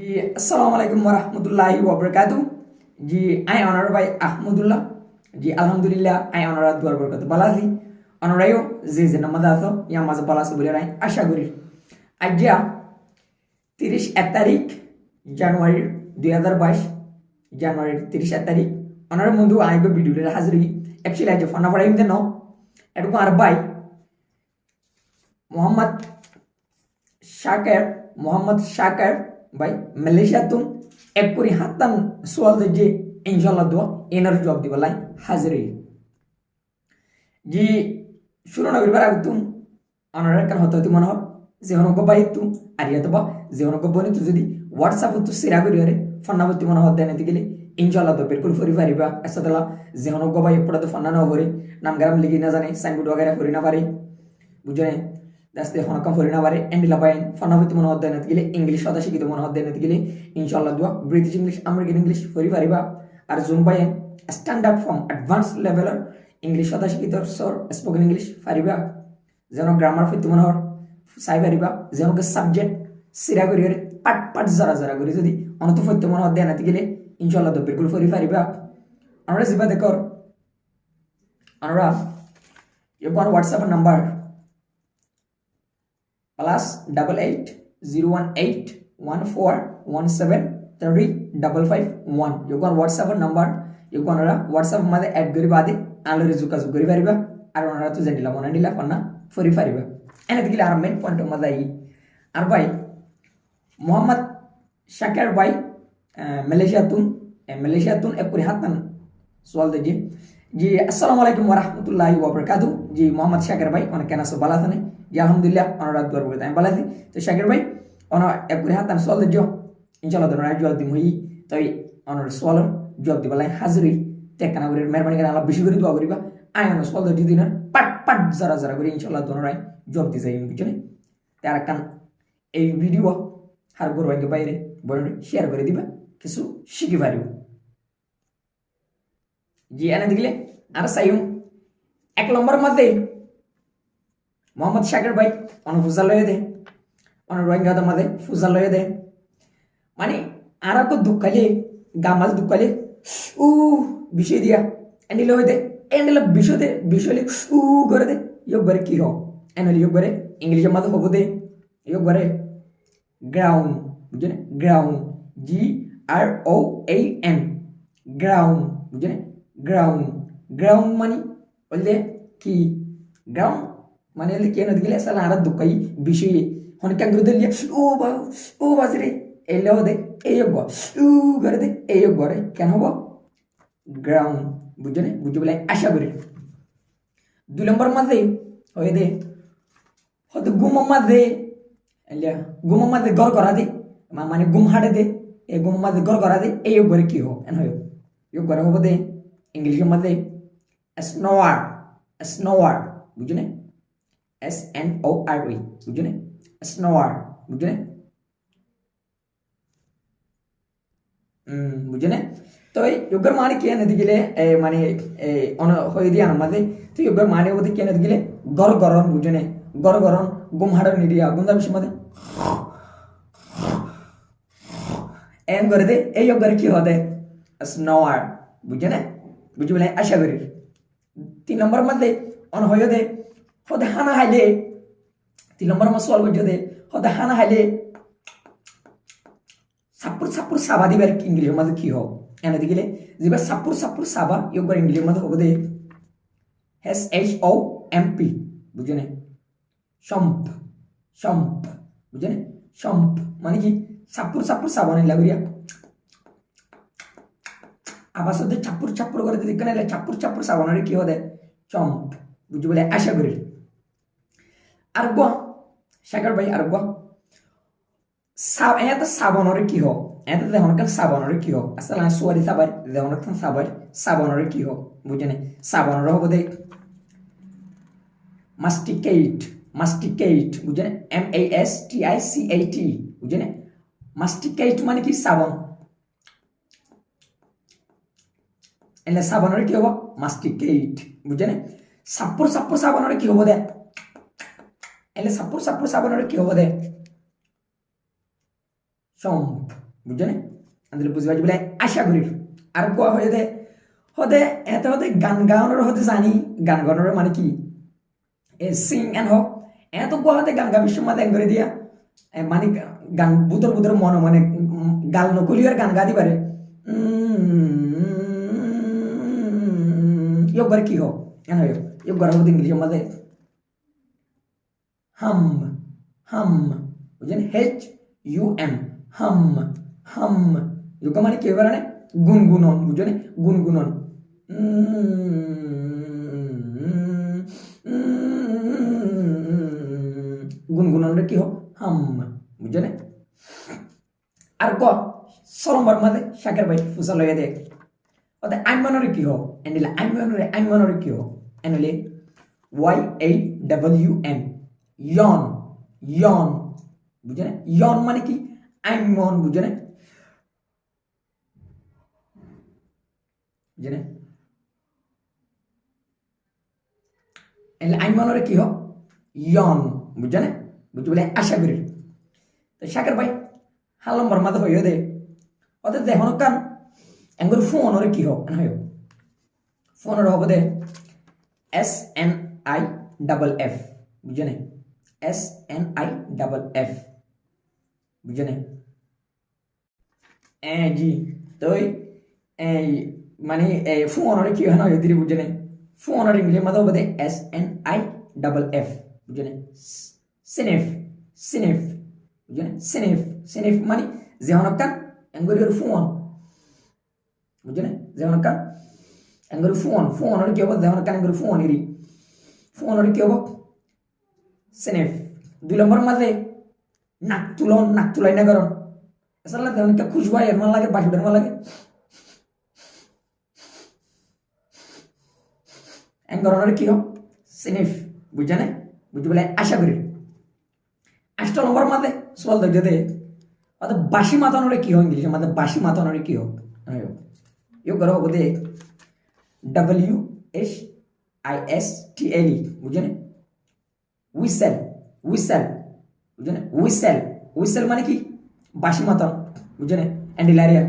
जी अस्सलाम वालेकुम वरहमतुल्लाहि वबरकातुह। जी आई ऑनर बाय ahmadullah। जी alhamdulillah ai onora duar berkat balasi onorayo যে নামাজ আছো ইয়া মাঝে বালাসে বলে রাই আশা করি আজ্ঞা 31 তারিখ জানুয়ারি 2022 জানুয়ারি 31 তারিখ ওনার বন্ধু আইবে ভিডিওতে হাজিরি অ্যাকচুয়ালি আজ ফোন নাম্বার আইমতে নাও এটুকু আর ভাই মোহাম্মদ শাকের ভাই মালয়েশিয়া তুম এক করে হাতাম সোয়াল যে ইনশাআল্লাহ দোয়া এনার জবাব দিবালাই হাজিরি জি শুরু না করিবার আগে তুম অনার কান হতে মনে হয় যে হনক ভাই তুম আর ইয়াত বা যে হনক বনি তু যদি হোয়াটসঅ্যাপ তো সেরা করি আরে ফন্না বতি মনে হয় দেন গেলে ইনশাআল্লাহ তো বিলকুল ফরি পারিবা আসাদলা যে হনক ভাই পড়া তো ফন্না না হরে নাম গারাম লিখি না জানে সাইনবোর্ড वगैरह ফরি না পারে বুঝনে দাস্তে হনকাম ফরি না পারে এন্ডিলা বাইন ফন্না বতি মনে হয় দেন গেলে ইংলিশ কথা শিখিতে মনে হয় দেন গেলে ইনশাআল্লাহ দোয়া ব্রিটিশ ইংলিশ আমেরিকান ইংলিশ ফরি পারিবা আর জুন বাইন স্ট্যান্ডার্ড ফর্ম অ্যাডভান্স লেভেলের ইংলিশ কথা শিখিতে সর স্পোকেন ইংলিশ পারিবা যেন গ্রামার ফিতে মনে হয় চাই পারিবা যেন সাবজেক্ট সিরা করি পাট পাট জরা করি যদি অনত ফইতে মনে হয় দেন গেলে ইনশাআল্লাহ তো বিলকুল ফরি পারিবা আমরা জিবা দেখর আমরা এবার হোয়াটসঅ্যাপ নাম্বার +0180141735551 योगन व्हाट्सएप नंबर योगन व्हाट्सएप मध्ये ऐड करी बादे आलोरे जोगाजोग करी पारिबा আর ওনারা তো জানিলা মনে নিলা পান্না ফরি পারিবা এনে দিলে আর মেন পয়েন্ট মজাই আর ভাই মোহাম্মদ শাকের ভাই মালয়েশিয়া তুন এপুরি হাতান সোয়াল দেজি জি আসসালামু আলাইকুম ওরহমতুল্লাহি ওয়াবারাকাতুহু জি মোহাম্মদ শাকের ভাই অনেক কেন সব ভালো আছেন জি আলহামদুলিল্লাহ ওনারা দুয়ার বলতে আমি ভালো আছি তো শাকের ভাই ওনা এপুরি হাতান সোয়াল দেজি ইনশাআল্লাহ ওনারা জবাব দিম হই তাই ওনার সোয়ালের জবাব দিবালাই হাজিরি টেকানা করে মেহরবানি করে আল্লাহ বেশি করে দোয়া করিবা আই অন সোয়াল দেজি দিনের পাট পাট জরা করে ইনশাআল্লাহ ওনারাই জবাব দি যাই বুঝছেন তার কান এই ভিডিও হার গরবাইকে বাইরে বড় শেয়ার করে দিবা কিছু শিখি পারিব জি এনে দেখলে আর সাইম এক নম্বর মধ্যে মোহাম্মদ শাকের ভাই ফুজা লয়ে দে রোহিঙ্গাদের মাঝে ফুজা লয়ে দে মানে আর তো দুঃখালে গামাল দুঃখালে উ বিষয় দিয়া এন্ডি লয়ে দে এন্ডি বিষয় উ করে দে ইয়োগ করে কি হোক এনে ইয়োগ করে ইংলিশের মাঝে হবো দে ইয়োগ করে গ্রাউন্ড বুঝলেন গ্রাউন্ড GROUN গ্রাউন্ড বুঝলেন গ্রাউন্ড মানে বললে কি গ্রাউন্ড মানে কেন দিলে সালা আর দুকাই বিষয় হনকা গুরুদে ও বাজরে এলো দে এইয়োগ উ করে দে এইয়োগ করে কেন হবো গ্রাউন্ড বুঝলেন বুঝে বলে আশা করি 2 নম্বর মাঝে হয়ে দে হয়তো গুম মাঝে গড় করা দে মানে গুম হাটে দে এই গুম মাঝে গড় করা দে এই করে কি হোক এন হয় ইয়োগ করে হবো দে ইংলিশের মাঝে স্নোয়ার বুঝলেন SNORE বুঝলেন স্নোয়ার বুঝলেন বুঝলেন তো এই যোগের মানে কি এনে দিলে মানে হয়ে দিয়ে আমাদের তো যোগের মানে ওদের কি এনে দিলে গড় গরম বুঝলেন গড় গরম গুম হাড়ের নিরিয়া গুন্দা বিষয় মাঝে এম করে দে এই যোগের কি হতে স্নোয়ার বুঝলেন বুঝি বলে আশা করি 3 নম্বর মধ্যে অন হয়ে দে হতে হানা হাইলে 3 নম্বর মধ্যে সলভ হয়ে দে হতে হানা হাইলে সাপুর সাবা দিবার ইংলিশের মধ্যে কি হোক এনে দিলে যেবা সাপুর সাবা ইয়োগ ইংলিশের মধ্যে হবে দে SHOMP বুঝলেন শম্প বুঝলেন শম্প মানে কি সাপুর সাবা নেই লাগিয়া আবার সাথে চাপুর করে দিকে না চাপুর সাবানের কি হবে চম্প বুঝি বলে আশা করি আর গো শাকের ভাই আর গো এত সাবানের কি হোক এত দেখুন কাল সাবানের কি হোক আসলে সুয়ারি সাবার দেখুন কাল সাবানের কি হোক বুঝলেন সাবানের হবে দে মাস্টিকেট বুঝলেন MASTICAT বুঝলেন মাস্টিকেট মানে কি সাবান এলে সাবানের কি হবো মাস্টিকেট বুঝলেন সাপুর সাবানের কি হবো দে এলে সাপুর সাবানের কি হবো দে শম্প বুঝছেন আন্দলে বুঝি পাইছি বলে আশা করি আর কোয়া হয়ে দে হতে এতে হতে গান গাওয়ানোর হতে জানি গান গাওয়ানোর মানে কি এ সিং এন্ড হ এত কোয়া হতে গান গাবি সময় দেন করে দিয়া মানে গান বুতর বুতর মনে মনে গাল নকলিয়ার গান গা দিবারে ইয়োগবার কি হোক এন হয় ইয়োগবার হতে ইংলিশের মাঝে হাম হাম বুঝলেন HUM হাম হাম ইয়োগা মানে কি এবারে গুনগুনন বুঝলেন গুনগুনন গুনগুননটা কি হোক হাম বুঝলেন আর ক সরম্বর মাঝে শাকের ভাই ফুসা লইয়া দেখ ওতে আইমানরে কি হোক এন্ডিলা আইমানরে কি হোক এনলে YAWN ইয়ন ইয়ন বুঝলেন ইয়ন মানে কি আইমন বুঝলেন বুঝলেন এনলে আইমানরে কি হোক ইয়ন বুঝলেন বুঝি বলে আশা করি তো শাকের ভাই হালম্বর মাঝে হইয়া দে ওতে দেখো কান এঙ্গুর ফোন ওরে কি হোক হয় ফোন ওর হব দে SNIFF বুঝে নাই SNIFF বুঝে নাই জি তো মানে ফোন ওরে কি হয় দিদি বুঝে নাই ফোন ওর ইংলিশ মাঝে হব দে SNIFF বুঝে নাই সিনেফ সিনেফ বুঝে নাই সিনেফ সিনেফ মানে যেহন কান এঙ্গুর ফোন বুঝছেন যেমন কান এঙ্গুর ফোন ফোন ওর কি হবো যেমন কান এঙ্গুর ফোন এরি ফোন ওর কি হবো সিনেফ 2 নম্বর মাঝে নাক তুলাই না করন আসলে যেমন কা খুশবা এর মান লাগে বাসুদের মান লাগে এঙ্গুর ওর কি হবো সিনেফ বুঝছেন বুঝি বলে আশা করি 8 নম্বর মাঝে সওয়াল দেখতে দে অত বাসি মাতানোরে কি হয় ইংলিশে মাঝে বাসি মাতানোরে কি হোক यो करो बोलते WHISTLE বুঝছেন হুইসেল হুইসেল বুঝছেন হুইসেল হুইসেল মানে কি বাঁশি মাতান বুঝছেন অ্যান্ডিলারিয়া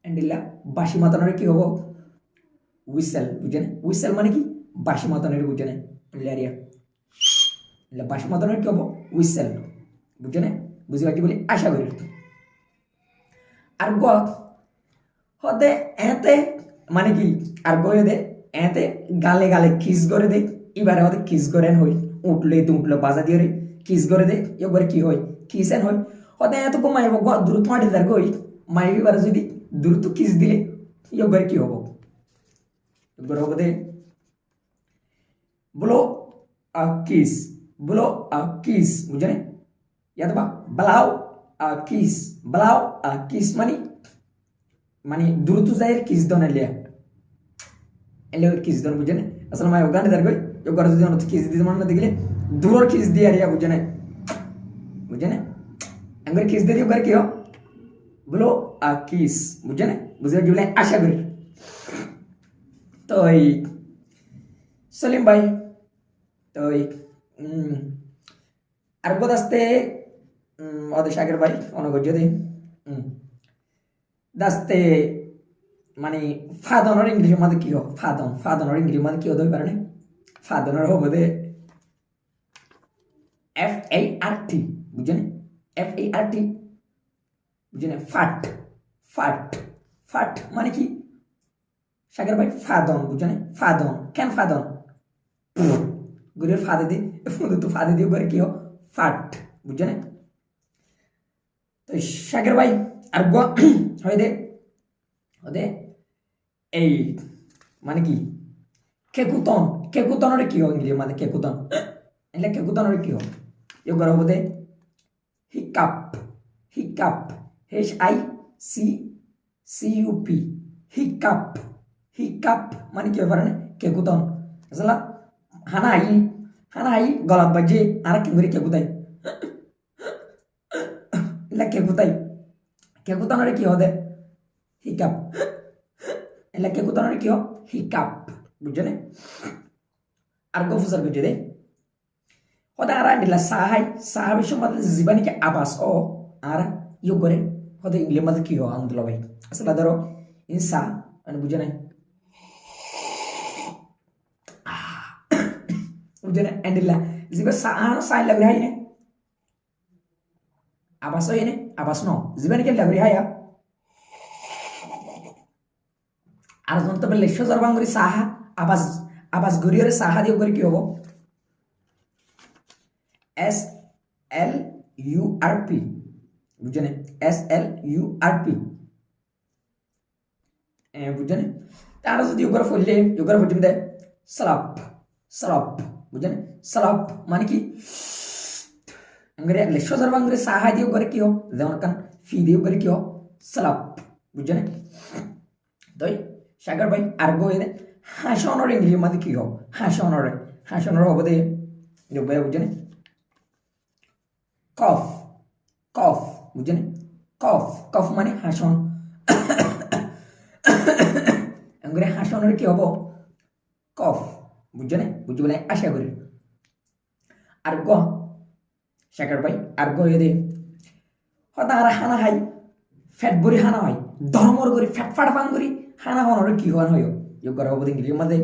অ্যান্ডিলা বাঁশি মাতানোর কি হবো হুইসেল বুঝছেন হুইসেল মানে কি বাঁশি মাতানোর বুঝছেন অ্যান্ডিলারিয়া বাঁশি মাতানোর কি হবো হুইসেল বুঝছেন বুঝি পারছি বলে আশা করি আর গ হতে এতে মানে কি আর গয়ে দে এতে গালে গালে কিস করে দে এবারে হতে কিস করেন হই উঠলো বাজা দিয়ে রে কিস করে দে এবারে কি হয় কিসেন হয় হতে এত কমাইব দ্রুত মাটি দার কই মাই এবারে যদি দ্রুত কিস দিলে এবারে কি হবো এবারে হবো দে ব্লো আ কিস বুঝছেন ইয়াদ বা ব্লাউ কিস মানে দ্রুত যায় কিস দন এলে কিস দন বুঝে না আসলে মাই ওখানে দাঁড় কই ওখানে যদি অন্য কিস দিতে মনে না দেখলে দূর কিস দিয়ে আর বুঝে না আঙ্গুর কিস দিয়ে ওখানে কি হো বলো কিস বুঝে না বুঝে বলে আশা করি তো সলিম ভাই তো আর বোধ আসতে ওদের শাকের ভাই অনগর্য দে দাস্তে মানে ফাদনের ইংলিশের মধ্যে কি হোক ফাদনের ইংলিশের মধ্যে কি হতে পারে না ফাদনের হবো দে FART বুঝছেন FART বুঝছেন ফাট মানে কি শাকের ভাই ফাদন বুঝছেন ফাদন কেন ফাদন গুরের ফাদে দি তো ফাদে দিয়ে করে কি হোক ফাট বুঝছেন তো শাকের ভাই আর হয় দে এই মানে কি কেকুতনরে কি হয় ইংলিশ মানে কেকুতন এলে কেকুতনরে কি হয় ইয়ে করা হবো দে হিকাপ HICCUP হিকাপ মানে কি ব্যাপার না কেকুতন আসলে হানাই গলাত বাজে আর কি করে কেকুতাই এলা কেকুতানরে কি হদে হিকাপ এলা কেকুতানরে কি হিকাপ বুঝছেন আর গফুসার বুঝে দে হদে আর আন্ডিলা সাহাই সাহাবি সম্বন্ধে জীবানিকে আবাস আর ইয়ে করে হতে ইংলিশ মাঝে কি হয় আমদুল্লাহ ভাই আসলে ধরো ইন সা মানে বুঝে নাই বুঝে না এন্ডিল্লা জিবে সা আর সাই লাগরে হাই নে আবাস হয় নে আবাস ন জিবে নাকি লাগরে হাই আর যখন তবে লেশো জরবাং করি সাহা আবাস আবাস গরিয়রে সাহা দিয়ে করে কি হবো S L U R P বুঝছেন SLURP বুঝছেন তারা যদি ইউগরা ফুললে ইউগরা ফুটিম দেয় সালাপ সালাপ বুঝছেন সালাপ মানে কি अंग्रेज लेशो जरबा अंग्रेज साहा दियो करे कियो जेवन कान फी दियो करे कियो सालाप बुझने तो सागर भाई आर्गो ये हाशोनर इंग्लिश मादे कियो हाशोनर होबदे जो भाई बुझने कफ कफ বুঝছেন কফ কফ মানে হাসন আঙ্গুরে হাসনের কি হবো কফ বুঝছেন বুঝবে আশা করি আর গ শেখার ভাই আর গ এদে হতা আর হানা হাই ফ্যাট বড়ি হানা হয় ধর্মর করি ফ্যাট ফাট পান করি হানা হনর কি হন হয় যোগ্য হবো ইংলিশ মাঝে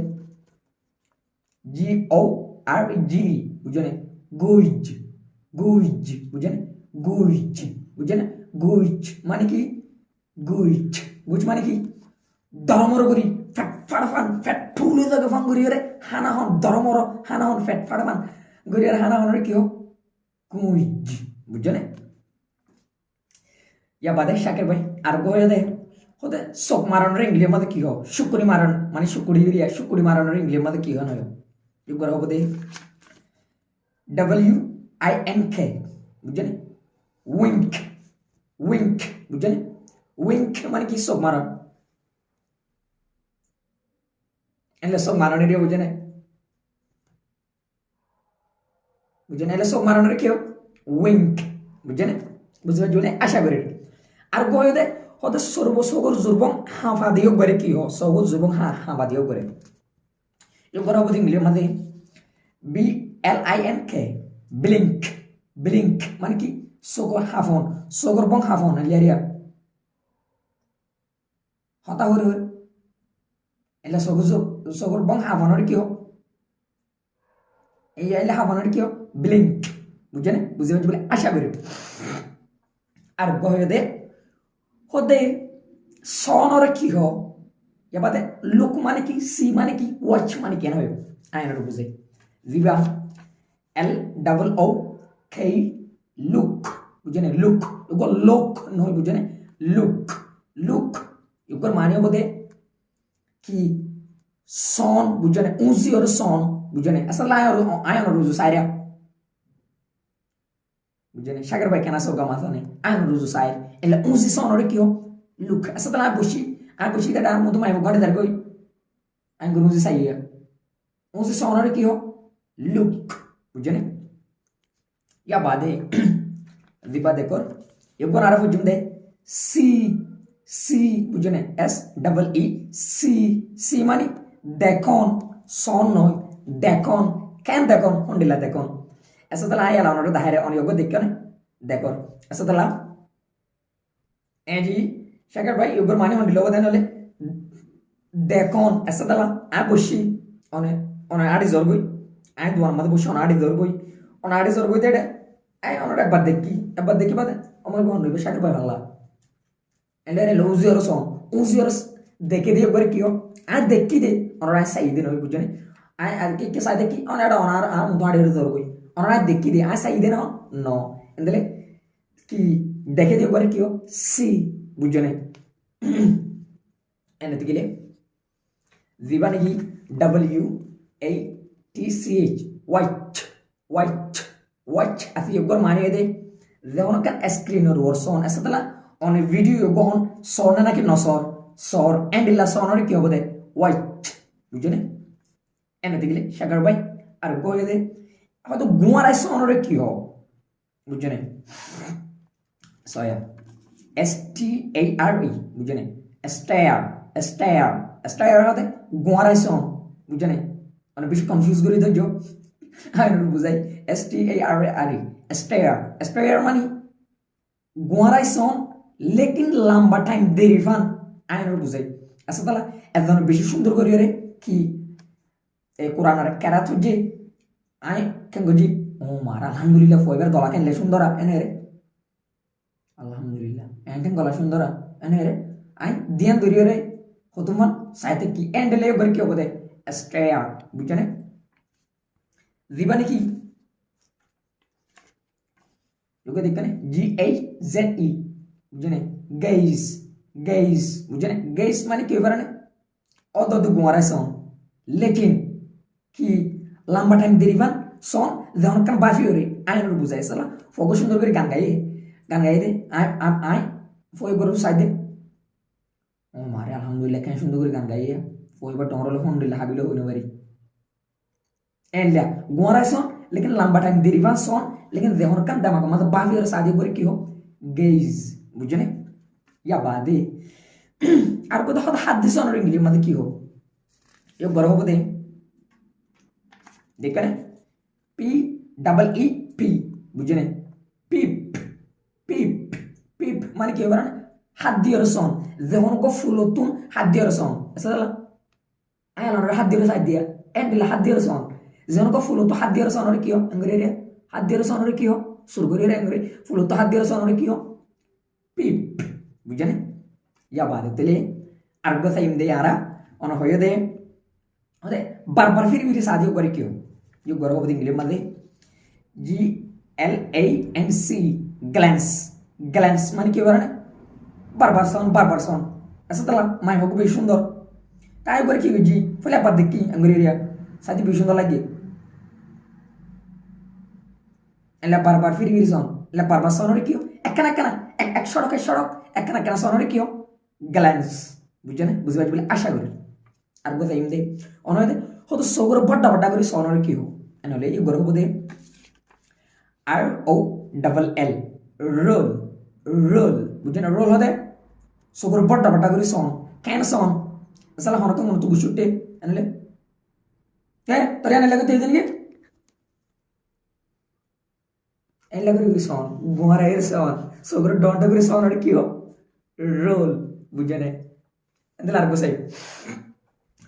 GORG বুঝছেন গুইজ গুইজ বুঝছেন গুইজ বুঝছেন গুইচ মানে কি গুইচ গুইচ মানে কি দরমর করি ফ্যাট ফাড়ফান ফ্যাট ফুলে জায়গা ফান করি রে হানা হন দরমর হানা হন ফ্যাট ফাড়ফান করি আর হানা হন কি হো গুইচ বুঝছেন ইয়া বাদে শাকের ভাই আর গোয়ে দে হতে সক মারানোর ইংলিশ মাঝে কি হো শুকুরি মারান মানে শুকুরি দিয়া শুকুরি মারানোর ইংলিশ মাঝে কি হয় নয় এগুলো হবো দে WINK বুঝছেন উইঙ্ক উইঙ্ক বুঝছেন উইঙ্ক মানে কি চোখ মারণ এলে চোখ মারণের বুঝেন বুঝেন এলে চোখ মারণের কেউ উইঙ্ক বুঝছেন বুঝতে পারছি আশা করি আর গয়ে দে হতে সর্বসগর জুর্বং হাঁফা দিয়েও করে কি হো সগর জুর্বং হাঁফা দিয়েও করে এবার হবো ইংলিশ মাঝে BLINK ব্লিঙ্ক ব্লিঙ্ক মানে কি সগর হাফন সগর বং হাফন লিয়ারিয়া হতা হরে হরে এলা সগর বং হাফনের কি হো এই এলা হাফনের কি হো ব্লিঙ্ক বুঝছেন বুঝে বলে আশা করি আর গহে দে হদে সনর কি হো এবারে লুক মানে কি সি মানে কি ওয়াচ মানে কেন হয় আয়নার বুঝে জিবা LOOK লুক বুঝছেন লুক এগুলো লোক নয় বুঝছেন লুক লুক এগুলোর মানে বোধে কি সন বুঝছেন উঁচি ওর সন বুঝছেন আসলে আয়ন রুজু সাইরা বুঝছেন সাগর ভাই কেন সব গামাস নেই আয়ন রুজু সাইর এলে উঁচি সন ওরে কি লুক আসলে আর বসি তাটা আর মতো মাইব ঘরে দাঁড় কই আইন রুজু সাইয়া উঁচি সন ওরে কি লুক বুঝছেন या बादे दिपा देखो एक बार आरफ जुम दे सी सी बुझने SEE मानी देखोन सोन नय देखोन केन देखोन होंडिला देखोन ऐसा तला आया लाउन रे दाहरे अन योगो देखो ने देखो ऐसा तला ए जी शेखर भाई योगर माने होंडिलो बदन होले देखोन ऐसा तला आ बशी ओने आडी जोर गई आ दुआर मत बशी ओने आडी जोर गई ওনা আড়ে জোর বইতে এই ওনাটা একবার দেখি বাদে আমার বন্ধ হইবে শাকের ভাই বাংলা এন্ড এর লুজি আর সং উজি আর দেখে দিয়ে করে কিও আর দেখি দে ওনারা সাই দিন হই বুঝনি আর কে সাই দেখি ওনাটা ওনার আর মতো আড়ে জোর বই ওনারা দেখি দে আর সাই দিন নো এন্ডলে কি দেখে দিয়ে করে কিও সি বুঝনি এন্ড তিগিলে জিবানি কি WATCH white white white asi yogor mane de যেমন কান স্ক্রিনের ওর সন আসলে অন ভিডিও গহন সন নাকি নসর সর এন্ডিলা সনর কি হবে দে হোয়াইট বুঝছেন এনে দিলে সাগর ভাই আর কই দে হয়তো গুয়ার সনর কি হবে বুঝছেন সয়া STARE বুঝছেন স্টায়ার হতে গুয়ার সন বুঝছেন মানে বেশি কনফিউজ করে দিও আই বুঝাই STARE স্টায়ার মানে গোয়ারাই সন লেকিন লম্বা টাইম দেরি ফান আইনের বুঝাই আচ্ছা তাহলে একজন বেশি সুন্দর করি রে কি এই কোরআনার কেরাত যে আই কেন গজি ও মার আলহামদুলিল্লাহ ফয়বার গলা কেনলে সুন্দরা এনে রে আলহামদুলিল্লাহ এন গলা সুন্দরা এনে রে আই দিয়ান দরিও রে হতুমান সাইতে কি এন্ডলে বর কি হবে স্টেয়ার বুঝনে জীবানি কি yoga देखने GAZE बुझने gaze gaze बुझने gaze माने क्यों बरने और दो गुआरा सॉन लेकिन कि लंबा टाइम देरीवान सॉन जहाँ kan बाफी हो रही आयन और बुझाए सला फोकस सुंदर करे गान गाए दे आई फोय बरो साइड ओ मारे अल्हम्दुलिल्लाह क्या सुंदर करे गान गाए फोय बट टोंरो लो होंडे हाबिलो होने वाली एंड गुआरा सॉन लेकिन लंबा टाइम देरीवान सॉन लेकिन जहन kan dama मतलब बाफी और शादी করে কি हो gaze বুঝনে या বাদে আর কত হাত দিছ অনর ইংলিশ মানে কি हो ये বড় হবে দে দেখেন PEEP বুঝনে পিপ পিপ পিপ মানে কি হবে হাত দিয়ের সন যখন কো ফুলতুন হাত দিয়ের সন আসলে আয়নার হাত দিয়ের সাইড দিয়া এন্ডলা হাত দিয়ের সন যখন কো ফুলতো হাত দিয়ের সন আর কি हो अंग्रेजी হাত দিয়ের সনরে কি हो সুরগরির এঙ্গরে ফুলতো হাত দিয়ের সনরে কি हो পিপ বুঝনে ইয়া বাদে তেলে আরগো সাইম দে আরা অন হয়ে দে अरे बार-बार फिर भी शादियों पर क्यों ये गौरव बदी इंग्लिश में GLANC ग्लैंस ग्लैंस मान क्यों बरने बार-बार सन ऐसा तला माय होको भी सुंदर ताई पर क्यों जी फले पर देखी अंग्रेजिया शादी भी सुंदर लगी एला बार-बार फिर भी सन एला बार-बार सन और क्यों एक सड़क एक सन और क्यों ग्लैंस बुझने बुझबाज बोले आशा करी আর কথা ইমদে অনয়দে হতো সগর বড় বড় করে সনর কি হো এনলে এই গরব দে ROLL রোল রোল বুঝেন রোল হদে সগর বড় বড় করে সন কেন সন আসলে হনক মন তো গুছুটে এনলে কে তোরে এনে লাগে তেদিন কে এন লাগে করে সন গোয়ারা এর সন সগর ডন্ড করে সন আর কি হো রোল বুঝেনে এনলে আর গোসাই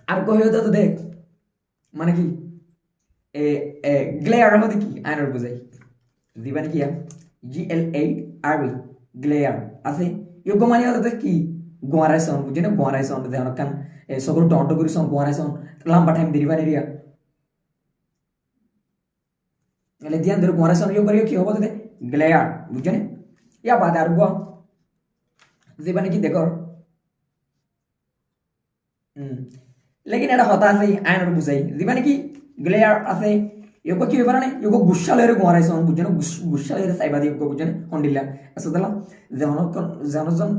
আর কহিও তো দেখ মানে কি গ্লেয়ার হতে কি আয়নার বুঝাই দিবানি কি GLARE গ্লেয়ার আছে ইয়োগ মানে হতে কি গোয়ারাইছন বুঝে না গোয়ারাইছন দেন কান সকল টন্ট করিছন গোয়ারাইছন লম্বা টাইম দিবানি রিয়া এলে দিয়ান ধরে গোয়ারাইছন ইয়োগ করিও কি হবে গ্লেয়ার বুঝে না ইয়া বাদ আর গো দিবানি কি দেখো लेकिन এটা হতা আছে আয়নার বুঝাই দিবানি কি গ্লেয়ার আছে ইয়োগো কি ব্যাপার না ইয়োগো গুশালের গোয়ারাইছন বুঝেন গুশালের সাইবা দি ইয়োগো বুঝেন হন্ডিলা আসলে জানজন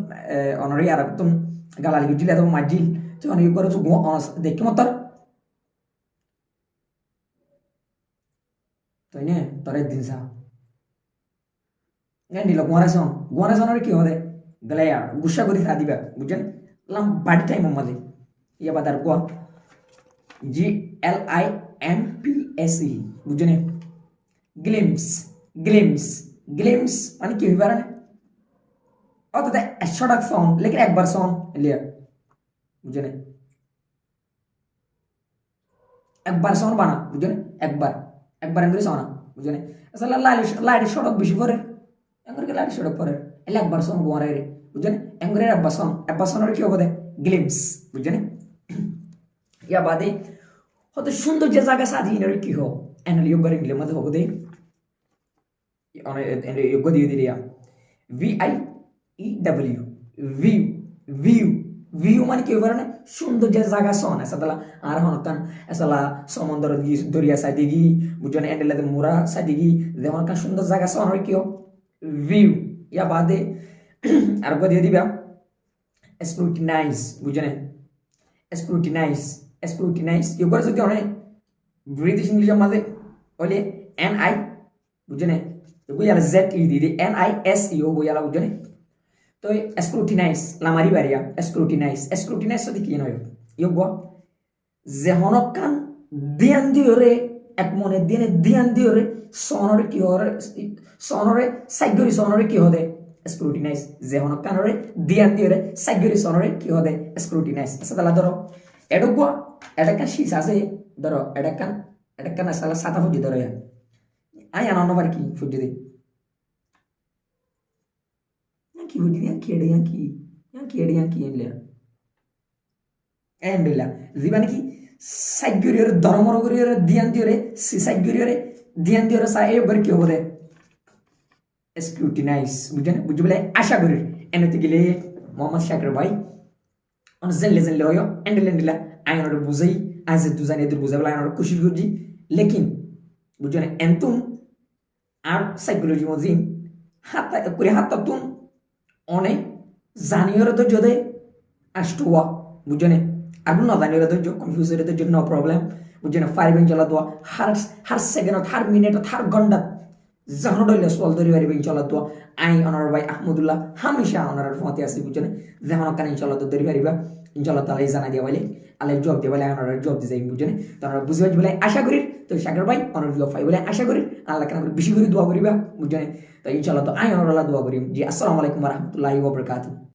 অনরি আর তুম গালালি গিলা তো মাজিল যখন ইয়োগো তো গো দেখি মতর তো নে তরে দিন সা নিল গোয়ারাইছন কি হবে গ্লেয়ার গুশা করি সাদিবা বুঝেন লাম বাড়ি টাইম মধ্যে ইয়া বাদার গো GLIMPSE বুঝনে ग्लिम्स মানে কি হইবার না অতটা শর্ট সন लेकिन একবার সন লিয়া বুঝনে একবার সন বানা বুঝনে একবার এমনি সন বুঝনে আসলে লাইট শর্ট বেশি পরে এঙ্গরে লাইট শর্ট পরে এলা একবার সন গোয়ারে রে বুঝনে এঙ্গরে একবার সন আর কি হবে গ্লিম্স বুঝনে ইয়া বাদে হয়তো সুন্দর যে জায়গা সাজিয়ে কি হো এনলি ইয়োগ বারে গেলে মধ্যে হবে দে ইয়োগ দিয়ে দিলিয়া VIEW ভিউ মানে কি বলে না সুন্দর যে জায়গা সন এসালা আর হনকান এসালা সমুদ্র দরিয়া সাইডে গি বুঝনে এন্ডেলাতে মোরা সাইডে গি যেমন কান সুন্দর জায়গা সন আর কি হো ভিউ ইয়া বাদে আর গো দিয়ে দিবা স্ক্রুটিনাইজ বুঝনে স্ক্রুটিনাইজ ইয়োগর যদি অনেক ব্রিটিশ ইংলিশের মাঝে বলে NI বুঝনে ইয়োগো ইয়ালা ZE দিদি NISE ইয়োগো ইয়ালা বুঝনে তো স্ক্রুটিনাইজ লামারি বারিয়া স্ক্রুটিনাইজ যদি কি নয় ইয়োগো যেহনকান ধ্যান দিওরে এক মনে দিনে ধ্যান দিওরে সনরে কি হরে সনরে সাইগরি সনরে কি হদে স্ক্রুটিনাইজ যে হন কানরে দিয়ান দিরে সাইগরি সনরে কি হদে স্ক্রুটিনাইজ আচ্ছা তাহলে ধরো এডুকো এডাকান শীষ আছে ধরো এডাকান আসলে সাতা ফুটি ধরো আই আনো নবার কি ফুটি দি কি ফুটি দি কি এডে এনলে এন্ডিলা জিবানি কি সাইগরিয়র ধর্মর গরিয়র দিয়ান দিরে সি সাইগরিয়রে দিয়ান দিরে সা এ বার কি হবে স্ক্রুটিনাইজ বুঝে বলে আশা করি এনতে গেলে মোহাম্মদ শাকির ভাই অন জেনলে হয়ো এন্ডিলা আইনর বুঝাই আজ দুজানি এদের বুঝাবলা আইনর খুশি করছি লেকিন বুঝনে এন্তুম আর সাইকোলজি মজিন হাতা তুম অনেক জানিয়র তো যদি আসতুয়া বুঝনে আর না জানিয়র তো কনফিউজ হয়ে তো নো প্রবলেম বুঝনে ফাইবেন চলা তো হার সেকেন্ড হার মিনিট হার ঘন্টা যখন ডইলে সল ধরি পারিবে ইনশাল্লাহ তো আই অনার ভাই আহমদুল্লাহ হামেশা অনার ফতে আসি বুঝনে যেমন কান ইনশাল্লাহ তো ধরি পারিবা ইনশাল্লাহ তালাই জানা দিয়া বলে আল্লাহ জব দিয়ে বলে অনার জব দিয়ে যাই বুঝনে তো আমরা বুঝে বলে আশা করি তো শাকির ভাই অনার জব পাই বলে আশা করি আল্লাহ কেন বেশি করে দোয়া করিবা বুঝনে তো ইনশাল্লাহ তো আই অনার আল্লাহ দোয়া করি জি আসসালামু আলাইকুম ওয়া রাহমাতুল্লাহি ওয়া বারাকাতুহু